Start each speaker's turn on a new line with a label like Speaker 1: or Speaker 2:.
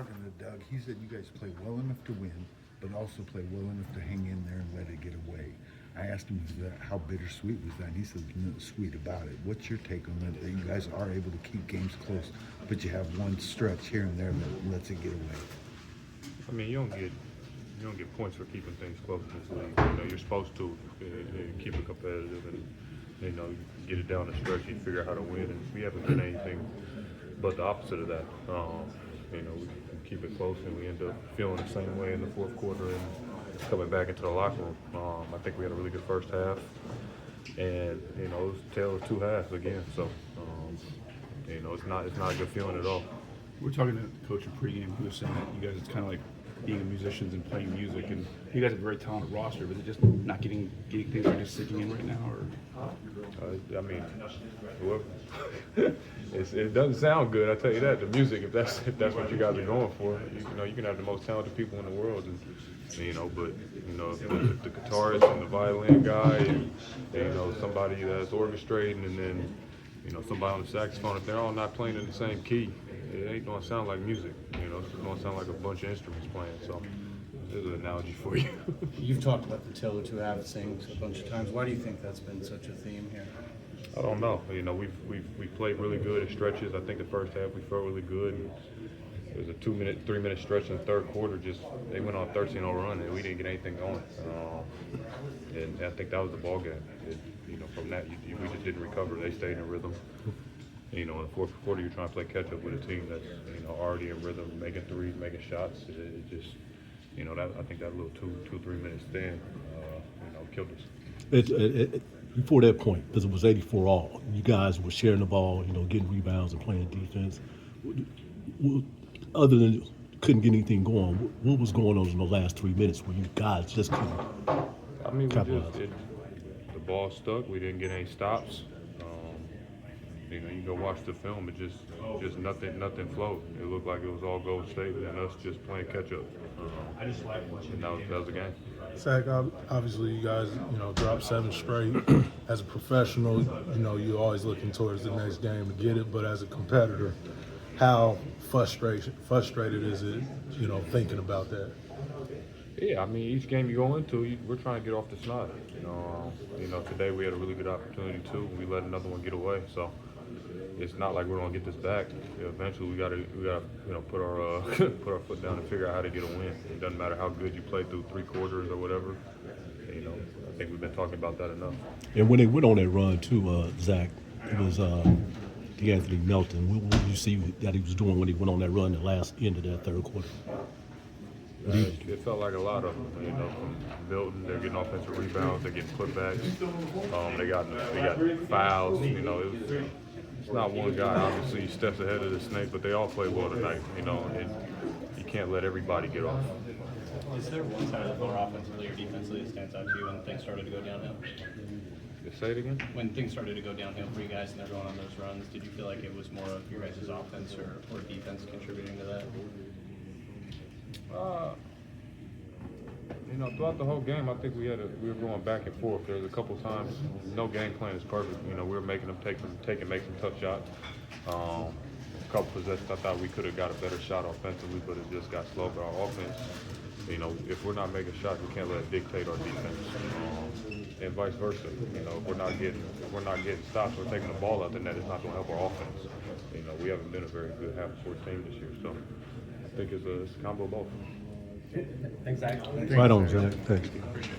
Speaker 1: talking to Doug, he said you guys play well enough to win, but also play well enough to hang in there and let it get away. I asked him how bittersweet was that, and he said nothing sweet about it. What's your take on that you guys are able to keep games close, but you have one stretch here and there that lets it get away?
Speaker 2: I mean, you don't get points for keeping things close in this league. You know, you're supposed to keep it competitive and, you know, get it down the stretch and figure out how to win. And we haven't done anything but the opposite of that. You know, we keep it close and we end up feeling the same way in the fourth quarter and coming back into the locker room. I think we had a really good first half, and you know, it was a tale of two halves again. So, you know, it's not a good feeling at all.
Speaker 3: We're talking to the coach in pregame. He was saying that you guys, it's kind of like being musicians and playing music, and you guys have a very talented roster. But is it just not getting things are just sinking in right now, or?
Speaker 2: I mean, well, it doesn't sound good. I tell you that. The music, if that's what you guys are going for, you know, you can have the most talented people in the world, and you know, but you know, the guitarist and the violin guy, and you know, somebody that's orchestrating, and then you know, somebody on the saxophone. If they're all not playing in the same key, it ain't gonna sound like music. You know, it's just gonna sound like a bunch of instruments playing. So there's an analogy for you.
Speaker 4: You've talked about the tale of two halves things a bunch of times. Why do you think that's been such a theme here?
Speaker 2: I don't know. You know, we played really good at stretches. I think the first half we felt really good. It was a 3-minute stretch in the third quarter. Just they went on a 13-0 run and we didn't get anything going. And I think that was the ball game. You know, from that we just didn't recover. They stayed in rhythm. You know, in the fourth quarter you're trying to play catch up with a team that's already in rhythm, making threes, making shots. It just I think that little 2-3 minute stand killed us.
Speaker 5: Before that point, because it was 84 all, you guys were sharing the ball, getting rebounds and playing defense. Other than couldn't get anything going, what was going on in the last 3 minutes where you guys just couldn't?
Speaker 2: I mean, the ball stuck. We didn't get any stops. You go watch the film. It just nothing flowed. It looked like it was all Gold State and us just playing catch up. And that was the game.
Speaker 6: Zach, obviously you guys, dropped 7 straight. As a professional, you're always looking towards the next game to get it. But as a competitor, how frustrated is it, thinking about that?
Speaker 2: Yeah, I mean, each game you go into, we're trying to get off the snot. Today we had a really good opportunity too. We let another one get away, so it's not like we're gonna get this back. Eventually, we gotta put our put our foot down and figure out how to get a win. It doesn't matter how good you play through 3 quarters or whatever. I think we've been talking about that enough.
Speaker 5: And when they went on that run too, Zach, it was DeAnthony Melton. What did you see that he was doing when he went on that run the last end of that third quarter?
Speaker 2: It felt like a lot of them, from Milton. They're getting offensive rebounds, they're getting putbacks. They got fouls. It's not one guy. Obviously, he steps ahead of the snake, but they all play well tonight. You can't let everybody get off.
Speaker 4: Is there one side of the floor offensively or defensively that stands out to you when things started to go downhill?
Speaker 2: Say it again?
Speaker 4: When things started to go downhill for you guys and they're going on those runs, did you feel like it was more of your guys' offense or defense contributing to that?
Speaker 2: Throughout the whole game, I think we were going back and forth. There was a couple times, no game plan is perfect. We were making them make some tough shots. A couple possessions, I thought we could have got a better shot offensively, but it just got slow. But our offense, if we're not making shots, we can't let it dictate our defense. And vice versa. If we're not getting stops, we're taking the ball out the net. It's not going to help our offense. We haven't been a very good half-court team this year, so I think it's a combo of both.
Speaker 4: Thanks, Zach.
Speaker 5: Right on, Zach. Thanks.